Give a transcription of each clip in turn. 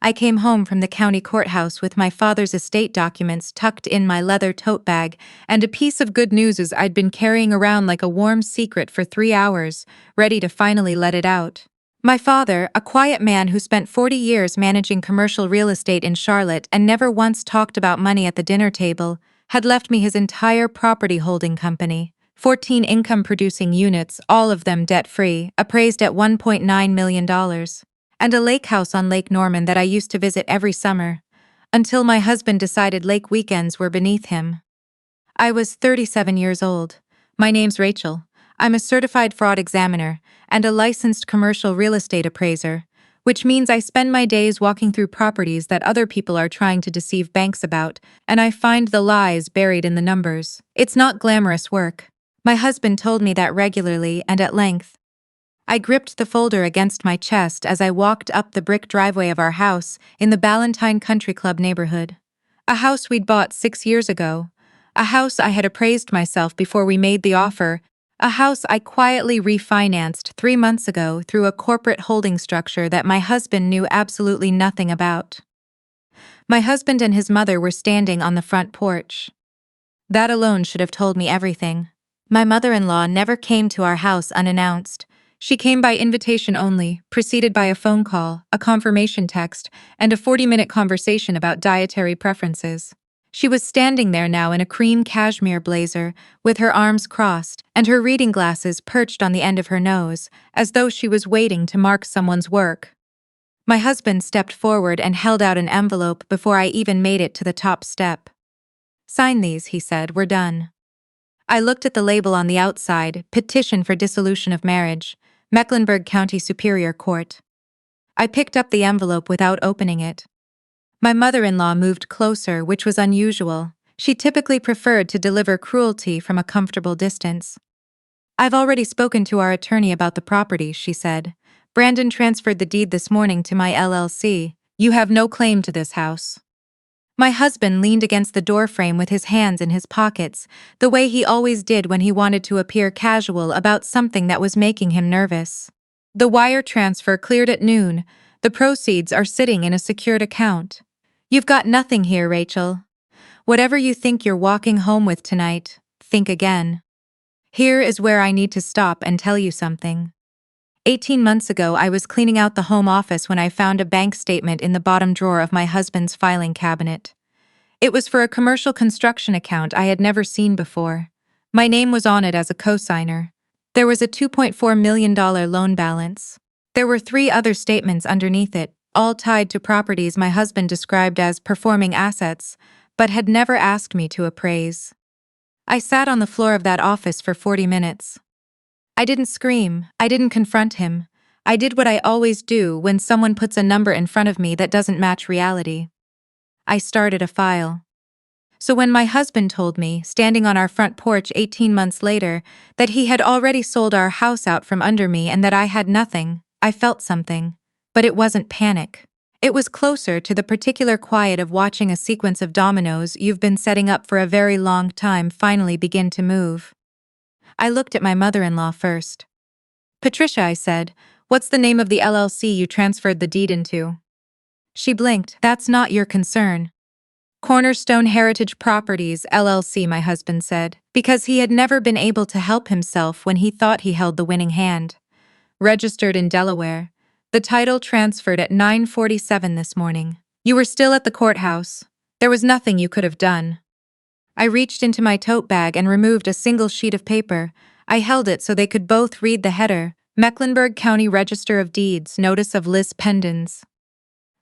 I came home from the county courthouse with my father's estate documents tucked in my leather tote bag, and a piece of good news is I'd been carrying around like a warm secret for 3 hours, ready to finally let it out. My father, a quiet man who spent 40 years managing commercial real estate in Charlotte and never once talked about money at the dinner table, had left me his entire property holding company. 14 income-producing units, all of them debt-free, appraised at $1.9 million. And a lake house on Lake Norman that I used to visit every summer, until my husband decided lake weekends were beneath him. I was 37 years old. My name's Rachel. I'm a certified fraud examiner and a licensed commercial real estate appraiser, which means I spend my days walking through properties that other people are trying to deceive banks about, and I find the lies buried in the numbers. It's not glamorous work. My husband told me that regularly and at length. I gripped the folder against my chest as I walked up the brick driveway of our house in the Ballantine Country Club neighborhood. A house we'd bought 6 years ago. A house I had appraised myself before we made the offer. A house I quietly refinanced 3 months ago through a corporate holding structure that my husband knew absolutely nothing about. My husband and his mother were standing on the front porch. That alone should have told me everything. My mother-in-law never came to our house unannounced. She came by invitation only, preceded by a phone call, a confirmation text, and a 40-minute conversation about dietary preferences. She was standing there now in a cream cashmere blazer, with her arms crossed, and her reading glasses perched on the end of her nose, as though she was waiting to mark someone's work. My husband stepped forward and held out an envelope before I even made it to the top step. "Sign these," he said, "we're done." I looked at the label on the outside, Petition for Dissolution of Marriage, Mecklenburg County Superior Court. I picked up the envelope without opening it. My mother-in-law moved closer, which was unusual. She typically preferred to deliver cruelty from a comfortable distance. "I've already spoken to our attorney about the property," she said. "Brandon transferred the deed this morning to my LLC. You have no claim to this house." My husband leaned against the doorframe with his hands in his pockets, the way he always did when he wanted to appear casual about something that was making him nervous. "The wire transfer cleared at noon. The proceeds are sitting in a secured account. You've got nothing here, Rachel. Whatever you think you're walking home with tonight, think again. Here is where I need to stop and tell you something. 18 months ago, I was cleaning out the home office when I found a bank statement in the bottom drawer of my husband's filing cabinet. It was for a commercial construction account I had never seen before. My name was on it as a co-signer. There was a $2.4 million loan balance. There were 3 other statements underneath it, all tied to properties my husband described as performing assets, but had never asked me to appraise. I sat on the floor of that office for 40 minutes. I didn't scream, I didn't confront him. I did what I always do when someone puts a number in front of me that doesn't match reality. I started a file. So when my husband told me, standing on our front porch 18 months later, that he had already sold our house out from under me and that I had nothing, I felt something. But it wasn't panic. It was closer to the particular quiet of watching a sequence of dominoes you've been setting up for a very long time finally begin to move. I looked at my mother-in-law first. "Patricia," I said, "what's the name of the LLC you transferred the deed into?" She blinked. "That's not your concern." "Cornerstone Heritage Properties, LLC," my husband said, because he had never been able to help himself when he thought he held the winning hand. "Registered in Delaware. The title transferred at 9:47 this morning. You were still at the courthouse. There was nothing you could have done." I reached into my tote bag and removed a single sheet of paper. I held it so they could both read the header, Mecklenburg County Register of Deeds, Notice of Lis Pendens.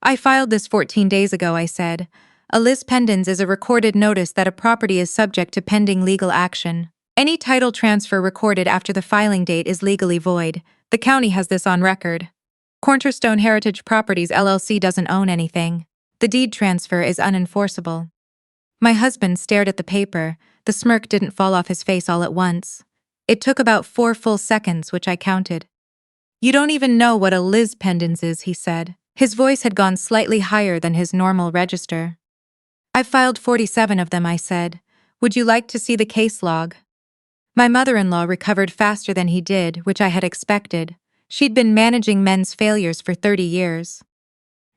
"I filed this 14 days ago," I said. "A lis pendens is a recorded notice that a property is subject to pending legal action. Any title transfer recorded after the filing date is legally void. The county has this on record. Cornerstone Heritage Properties LLC doesn't own anything. The deed transfer is unenforceable." My husband stared at the paper. The smirk didn't fall off his face all at once. It took about 4 full seconds, which I counted. "You don't even know what a lis pendens is," he said. His voice had gone slightly higher than his normal register. "I've filed 47 of them," I said. "Would you like to see the case log?" My mother-in-law recovered faster than he did, which I had expected. She'd been managing men's failures for 30 years.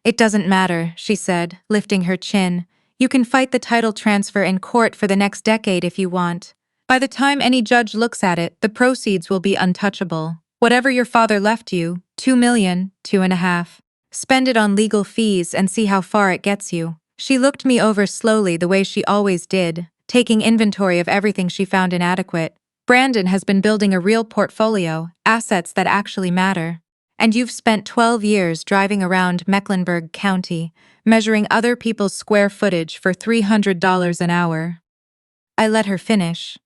It doesn't matter, she said, lifting her chin. You can fight the title transfer in court for the next decade if you want. By the time any judge looks at it, the proceeds will be untouchable. Whatever your father left you, 2 million, 2.5. Spend it on legal fees and see how far it gets you. She looked me over slowly the way she always did, taking inventory of everything she found inadequate. Brandon has been building a real portfolio, assets that actually matter. And you've spent 12 years driving around Mecklenburg County, measuring other people's square footage for $300 an hour. I let her finish.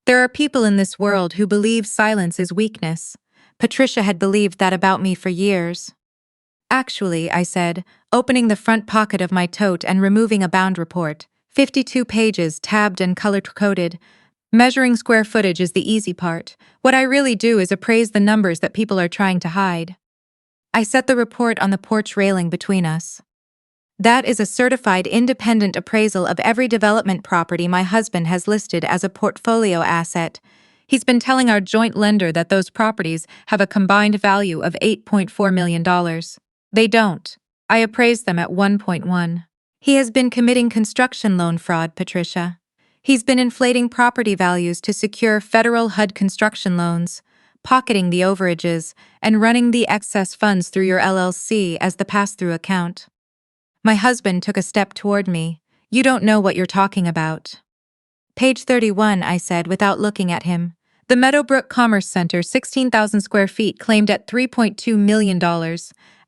There are people in this world who believe silence is weakness. Patricia had believed that about me for years. Actually, I said, opening the front pocket of my tote and removing a bound report, 52 pages tabbed and color-coded. Measuring square footage is the easy part. What I really do is appraise the numbers that people are trying to hide. I set the report on the porch railing between us. That is a certified independent appraisal of every development property my husband has listed as a portfolio asset. He's been telling our joint lender that those properties have a combined value of $8.4 million. They don't. I appraised them at 1.1. He has been committing construction loan fraud, Patricia. He's been inflating property values to secure federal HUD construction loans, pocketing the overages, and running the excess funds through your LLC as the pass-through account. My husband took a step toward me. You don't know what you're talking about. Page 31, I said without looking at him. The Meadowbrook Commerce Center, 16,000 square feet, claimed at $3.2 million.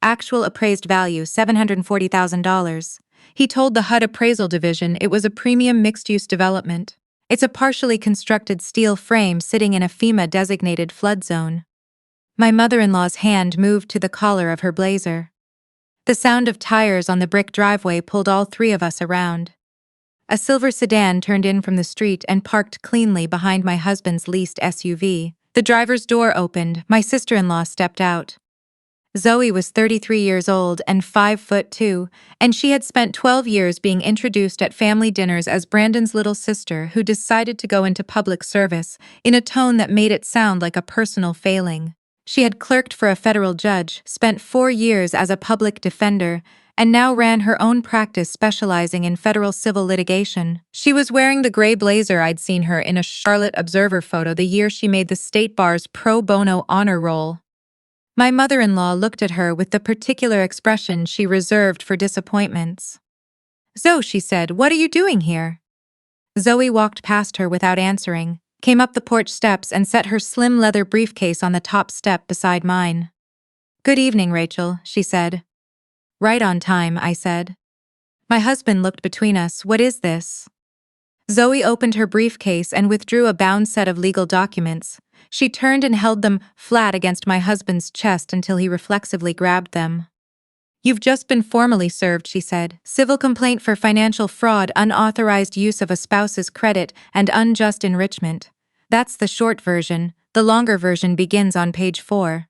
Actual appraised value, $740,000. He told the HUD appraisal division it was a premium mixed-use development. It's a partially constructed steel frame sitting in a FEMA-designated flood zone. My mother-in-law's hand moved to the collar of her blazer. The sound of tires on the brick driveway pulled all three of us around. A silver sedan turned in from the street and parked cleanly behind my husband's leased SUV. The driver's door opened. My sister-in-law stepped out. Zoe was 33 years old and 5'2", and she had spent 12 years being introduced at family dinners as Brandon's little sister who decided to go into public service in a tone that made it sound like a personal failing. She had clerked for a federal judge, spent 4 years as a public defender, and now ran her own practice specializing in federal civil litigation. She was wearing the gray blazer I'd seen her in a Charlotte Observer photo the year she made the state bar's pro bono honor roll. My mother-in-law looked at her with the particular expression she reserved for disappointments. "Zoe," she said, "what are you doing here?" Zoe walked past her without answering, came up the porch steps and set her slim leather briefcase on the top step beside mine. "Good evening, Rachel," she said. "Right on time," I said. My husband looked between us. "What is this?" Zoe opened her briefcase and withdrew a bound set of legal documents. She turned and held them flat against my husband's chest until he reflexively grabbed them. "You've just been formally served," she said. "Civil complaint for financial fraud, unauthorized use of a spouse's credit, and unjust enrichment. That's the short version. The longer version begins on page 4.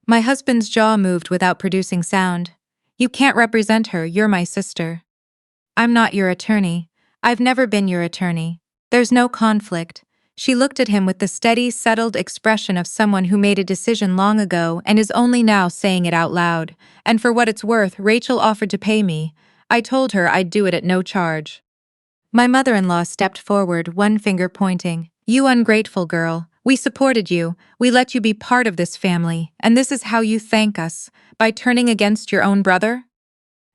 My husband's jaw moved without producing sound. "You can't represent her, you're my sister." "I'm not your attorney. I've never been your attorney. There's no conflict." She looked at him with the steady, settled expression of someone who made a decision long ago and is only now saying it out loud. "And for what it's worth, Rachel offered to pay me. I told her I'd do it at no charge." My mother-in-law stepped forward, one finger pointing. "You ungrateful girl. We supported you. We let you be part of this family. And this is how you thank us, by turning against your own brother?"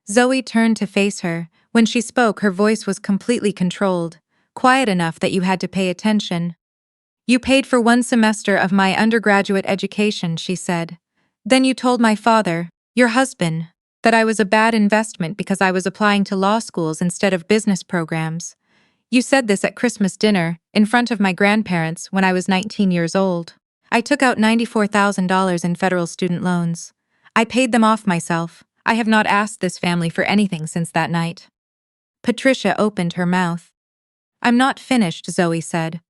Zoe turned to face her. When she spoke, her voice was completely controlled, quiet enough that you had to pay attention. "You paid for 1 semester of my undergraduate education," she said. "Then you told my father, your husband, that I was a bad investment because I was applying to law schools instead of business programs. You said this at Christmas dinner, in front of my grandparents, when I was 19 years old. I took out $94,000 in federal student loans. I paid them off myself. I have not asked this family for anything since that night." Patricia opened her mouth. "I'm not finished," Zoe said.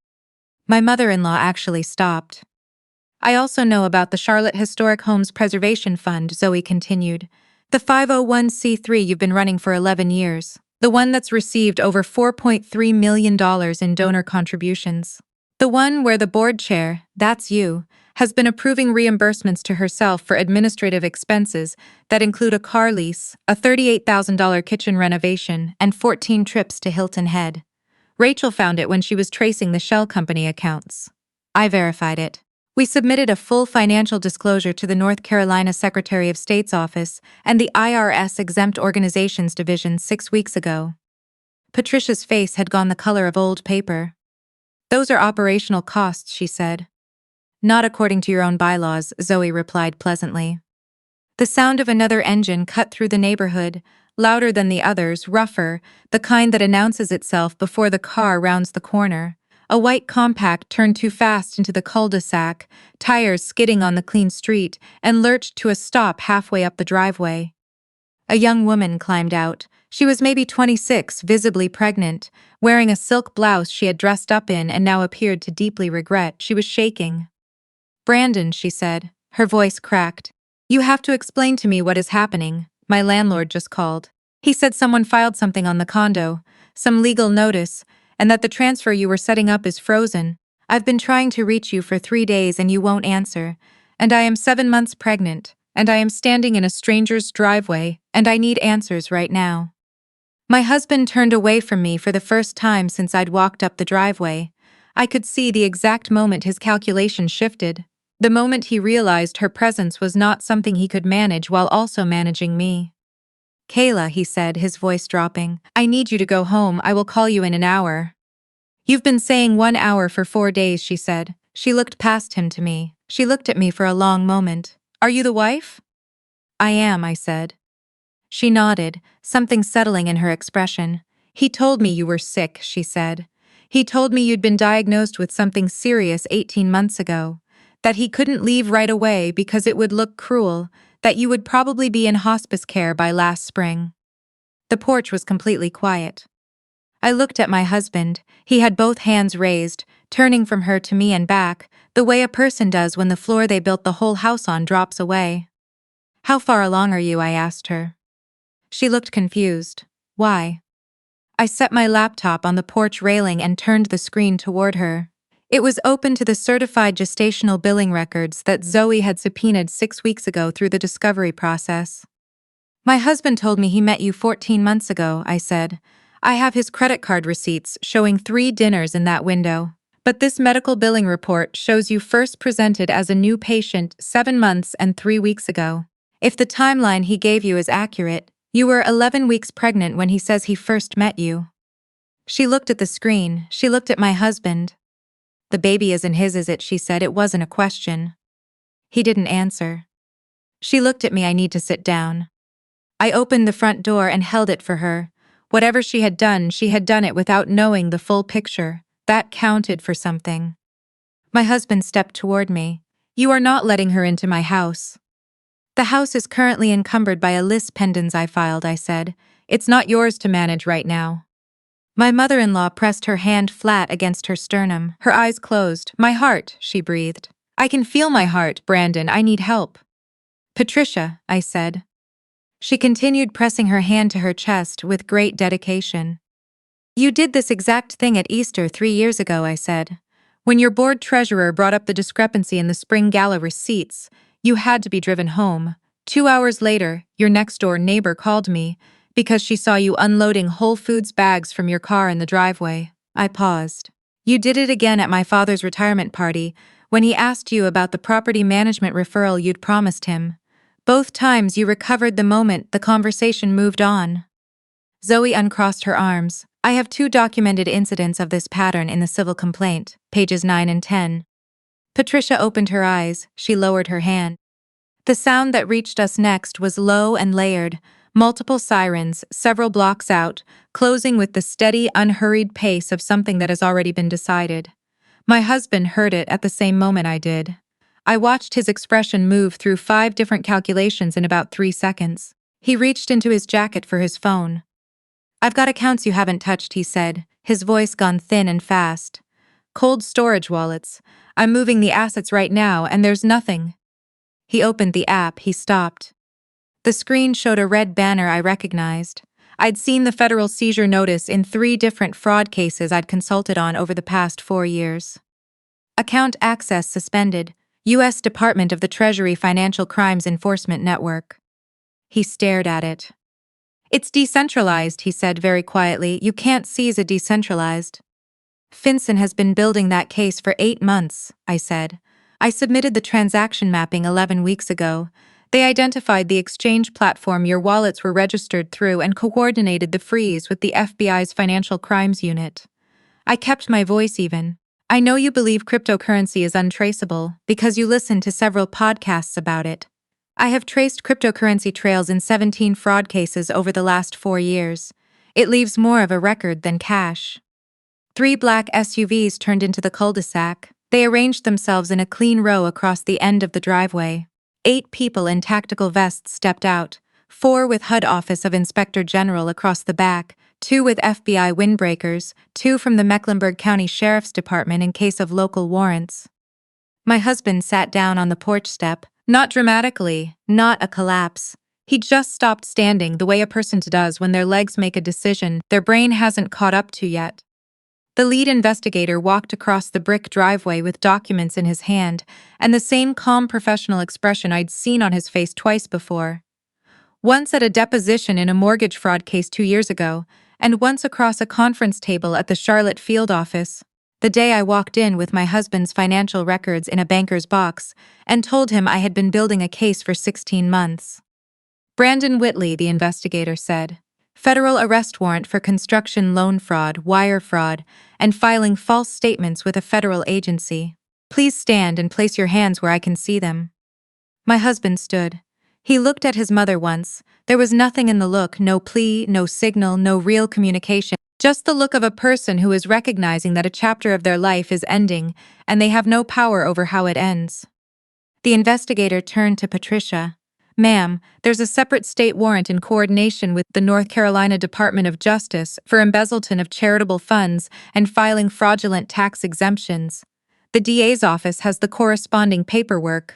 My mother-in-law actually stopped. "I also know about the Charlotte Historic Homes Preservation Fund," Zoe continued. "The 501c3 you've been running for 11 years. The one that's received over $4.3 million in donor contributions. The one where the board chair, that's you, has been approving reimbursements to herself for administrative expenses that include a car lease, a $38,000 kitchen renovation, and 14 trips to Hilton Head. Rachel found it when she was tracing the shell company accounts. I verified it. We submitted a full financial disclosure to the North Carolina Secretary of State's office and the IRS Exempt Organizations Division 6 weeks ago. Patricia's face had gone the color of old paper. Those are operational costs, she said. Not according to your own bylaws, Zoe replied pleasantly. The sound of another engine cut through the neighborhood, louder than the others, rougher, the kind that announces itself before the car rounds the corner. A white compact turned too fast into the cul-de-sac, tires skidding on the clean street, and lurched to a stop halfway up the driveway. A young woman climbed out. She was maybe 26, visibly pregnant, wearing a silk blouse she had dressed up in and now appeared to deeply regret. She was shaking. "Brandon," she said, her voice cracked. "You have to explain to me what is happening. My landlord just called. He said someone filed something on the condo, some legal notice, and that the transfer you were setting up is frozen. I've been trying to reach you for 3 days and you won't answer. And I am 7 months pregnant, and I am standing in a stranger's driveway, and I need answers right now." My husband turned away from me for the first time since I'd walked up the driveway. I could see the exact moment his calculations shifted. The moment he realized her presence was not something he could manage while also managing me. "Kayla," he said, his voice dropping, "I need you to go home. I will call you in an hour." "You've been saying 1 hour for 4 days," she said. She looked past him to me. She looked at me for a long moment. "Are you the wife?" "I am," I said. She nodded, something settling in her expression. "He told me you were sick," she said. "He told me you'd been diagnosed with something serious 18 months ago. That he couldn't leave right away because it would look cruel, that you would probably be in hospice care by last spring." The porch was completely quiet. I looked at my husband. He had both hands raised, turning from her to me and back, the way a person does when the floor they built the whole house on drops away. "How far along are you?" I asked her. She looked confused. "Why?" I set my laptop on the porch railing and turned the screen toward her. It was open to the certified gestational billing records that Zoe had subpoenaed 6 weeks ago through the discovery process. "My husband told me he met you 14 months ago," I said. "I have his credit card receipts showing 3 dinners in that window. But this medical billing report shows you first presented as a new patient 7 months and 3 weeks ago. If the timeline he gave you is accurate, you were 11 weeks pregnant when he says he first met you." She looked at the screen. She looked at my husband. "The baby isn't his, is it?" she said. It wasn't a question. He didn't answer. She looked at me. "I need to sit down." I opened the front door and held it for her. Whatever she had done it without knowing the full picture. That counted for something. My husband stepped toward me. "You are not letting her into my house." "The house is currently encumbered by a lis pendens I filed," I said. "It's not yours to manage right now." My mother-in-law pressed her hand flat against her sternum, her eyes closed. "My heart," she breathed. "I can feel my heart, Brandon. I need help." "Patricia," I said. She continued pressing her hand to her chest with great dedication. "You did this exact thing at Easter 3 years ago," I said. "When your board treasurer brought up the discrepancy in the spring gala receipts, you had to be driven home. 2 hours later, your next-door neighbor called me because she saw you unloading Whole Foods bags from your car in the driveway." I paused. "You did it again at my father's retirement party when he asked you about the property management referral you'd promised him. Both times you recovered the moment the conversation moved on." Zoe uncrossed her arms. "I have 2 documented incidents of this pattern in the civil complaint, pages 9 and 10. Patricia opened her eyes. She lowered her hand. The sound that reached us next was low and layered, multiple sirens, several blocks out, closing with the steady, unhurried pace of something that has already been decided. My husband heard it at the same moment I did. I watched his expression move through 5 different calculations in about 3 seconds. He reached into his jacket for his phone. "I've got accounts you haven't touched," he said, his voice gone thin and fast. "Cold storage wallets. I'm moving the assets right now and there's nothing." He opened the app. He stopped. The screen showed a red banner I recognized. I'd seen the federal seizure notice in 3 different fraud cases I'd consulted on over the past 4 years. "Account access suspended. U.S. Department of the Treasury Financial Crimes Enforcement Network. He stared at it. It's decentralized, he said very quietly. You can't seize a decentralized. Finson has been building that case for 8 months, I said. I submitted the transaction mapping 11 weeks ago. They identified the exchange platform your wallets were registered through and coordinated the freeze with the FBI's Financial Crimes Unit. I kept my voice even. I know you believe cryptocurrency is untraceable because you listened to several podcasts about it. I have traced cryptocurrency trails in 17 fraud cases over the last 4 years. It leaves more of a record than cash. 3 black SUVs turned into the cul-de-sac. They arranged themselves in a clean row across the end of the driveway. 8 people in tactical vests stepped out, 4 with HUD Office of Inspector General across the back, 2 with FBI windbreakers, 2 from the Mecklenburg County Sheriff's Department in case of local warrants. My husband sat down on the porch step, not dramatically, not a collapse. He just stopped standing the way a person does when their legs make a decision their brain hasn't caught up to yet. The lead investigator walked across the brick driveway with documents in his hand and the same calm professional expression I'd seen on his face twice before. Once at a deposition in a mortgage fraud case 2 years ago, and once across a conference table at the Charlotte field office, the day I walked in with my husband's financial records in a banker's box and told him I had been building a case for 16 months. Brandon Whitley, the investigator said. Federal arrest warrant for construction loan fraud, wire fraud, and filing false statements with a federal agency. Please stand and place your hands where I can see them. My husband stood. He looked at his mother once. There was nothing in the look, no plea, no signal, no real communication, just the look of a person who is recognizing that a chapter of their life is ending and they have no power over how it ends. The investigator turned to Patricia. Ma'am, there's a separate state warrant in coordination with the North Carolina Department of Justice for embezzlement of charitable funds and filing fraudulent tax exemptions. The DA's office has the corresponding paperwork.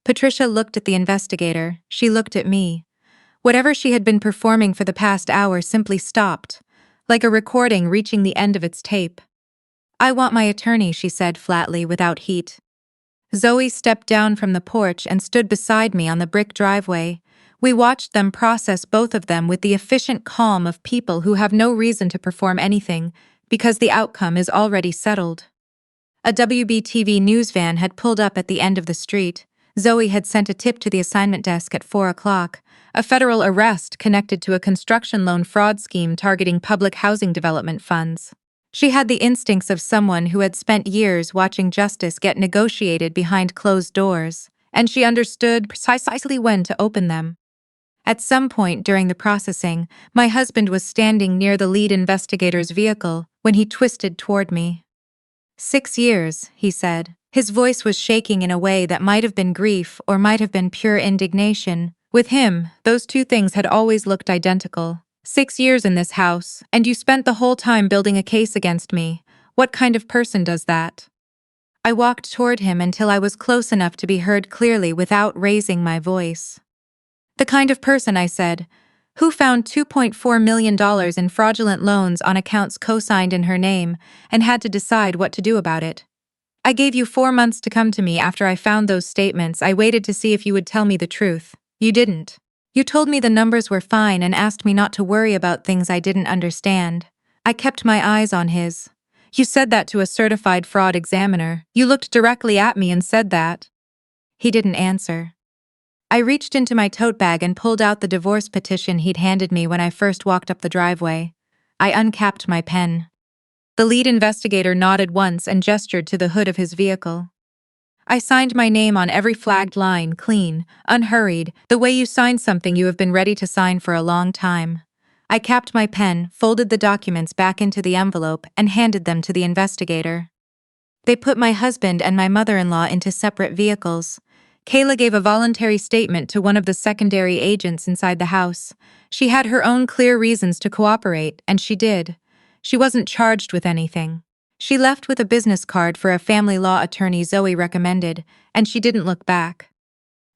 Patricia looked at the investigator. She looked at me. Whatever she had been performing for the past hour simply stopped, like a recording reaching the end of its tape. I want my attorney, she said flatly, without heat. Zoe stepped down from the porch and stood beside me on the brick driveway. We watched them process, both of them with the efficient calm of people who have no reason to perform anything because the outcome is already settled. A WBTV news van had pulled up at the end of the street. Zoe had sent a tip to the assignment desk at 4 o'clock, a federal arrest connected to a construction loan fraud scheme targeting public housing development funds. She had the instincts of someone who had spent years watching justice get negotiated behind closed doors, and she understood precisely when to open them. At some point during the processing, my husband was standing near the lead investigator's vehicle when he twisted toward me. 6 years, he said. His voice was shaking in a way that might have been grief or might have been pure indignation. With him, those two things had always looked identical. 6 years in this house, and you spent the whole time building a case against me. What kind of person does that? I walked toward him until I was close enough to be heard clearly without raising my voice. The kind of person, I said, who found $2.4 million in fraudulent loans on accounts co-signed in her name and had to decide what to do about it. I gave you 4 months to come to me after I found those statements. I waited to see if you would tell me the truth. You didn't. You told me the numbers were fine and asked me not to worry about things I didn't understand. I kept my eyes on his. You said that to a certified fraud examiner. You looked directly at me and said that. He didn't answer. I reached into my tote bag and pulled out the divorce petition he'd handed me when I first walked up the driveway. I uncapped my pen. The lead investigator nodded once and gestured to the hood of his vehicle. I signed my name on every flagged line, clean, unhurried, the way you sign something you have been ready to sign for a long time. I capped my pen, folded the documents back into the envelope, and handed them to the investigator. They put my husband and my mother-in-law into separate vehicles. Kayla gave a voluntary statement to one of the secondary agents inside the house. She had her own clear reasons to cooperate, and she did. She wasn't charged with anything. She left with a business card for a family law attorney Zoe recommended, and she didn't look back.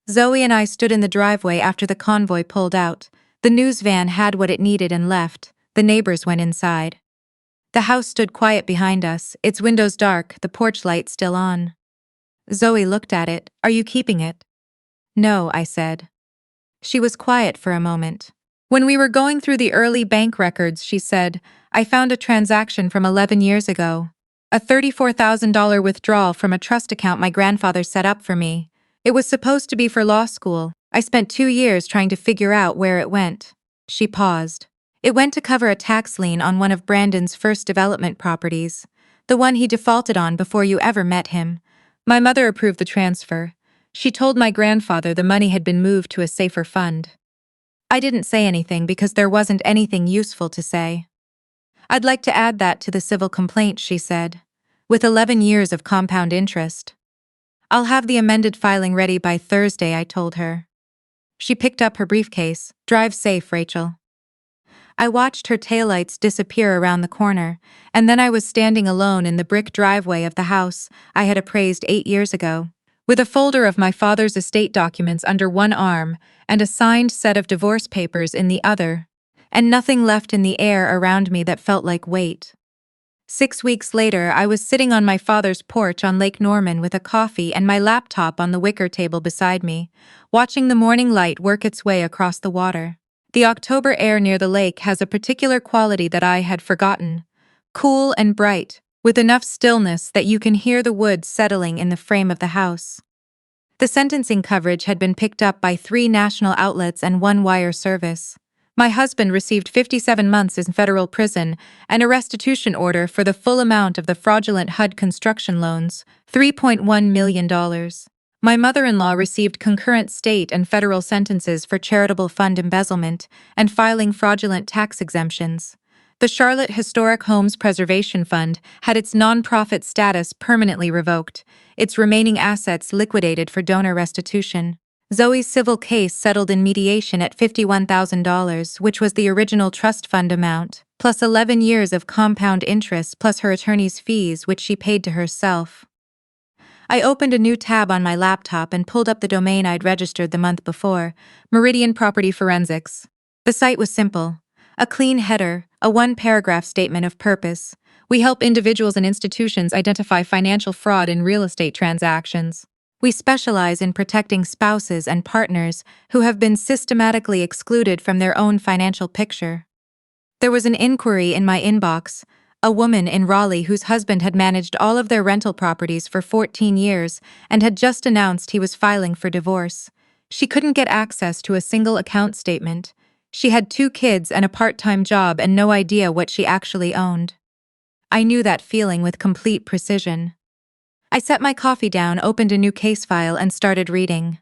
Zoe and I stood in the driveway after the convoy pulled out. The news van had what it needed and left. The neighbors went inside. The house stood quiet behind us, its windows dark, the porch light still on. Zoe looked at it. Are you keeping it? No, I said. She was quiet for a moment. When we were going through the early bank records, she said, I found a transaction from 11 years ago. A $34,000 withdrawal from a trust account my grandfather set up for me. It was supposed to be for law school. I spent 2 years trying to figure out where it went. She paused. It went to cover a tax lien on one of Brandon's first development properties, the one he defaulted on before you ever met him. My mother approved the transfer. She told my grandfather the money had been moved to a safer fund. I didn't say anything because there wasn't anything useful to say. I'd like to add that to the civil complaint, she said, with 11 years of compound interest. I'll have the amended filing ready by Thursday, I told her. She picked up her briefcase. Drive safe, Rachel. I watched her taillights disappear around the corner, and then I was standing alone in the brick driveway of the house I had appraised 8 years ago, with a folder of my father's estate documents under one arm and a signed set of divorce papers in the other, and nothing left in the air around me that felt like weight. 6 weeks later, I was sitting on my father's porch on Lake Norman with a coffee and my laptop on the wicker table beside me, watching the morning light work its way across the water. The October air near the lake has a particular quality that I had forgotten. Cool and bright, with enough stillness that you can hear the wood settling in the frame of the house. The sentencing coverage had been picked up by 3 national outlets and 1 wire service. My husband received 57 months in federal prison and a restitution order for the full amount of the fraudulent HUD construction loans, $3.1 million. My mother-in-law received concurrent state and federal sentences for charitable fund embezzlement and filing fraudulent tax exemptions. The Charlotte Historic Homes Preservation Fund had its nonprofit status permanently revoked, its remaining assets liquidated for donor restitution. Zoe's civil case settled in mediation at $51,000, which was the original trust fund amount, plus 11 years of compound interest plus her attorney's fees, which she paid to herself. I opened a new tab on my laptop and pulled up the domain I'd registered the month before, Meridian Property Forensics. The site was simple. A clean header, a 1-paragraph statement of purpose. We help individuals and institutions identify financial fraud in real estate transactions. We specialize in protecting spouses and partners who have been systematically excluded from their own financial picture. There was an inquiry in my inbox, a woman in Raleigh whose husband had managed all of their rental properties for 14 years and had just announced he was filing for divorce. She couldn't get access to a single account statement. She had 2 kids and a part-time job and no idea what she actually owned. I knew that feeling with complete precision. I set my coffee down, opened a new case file, and started reading.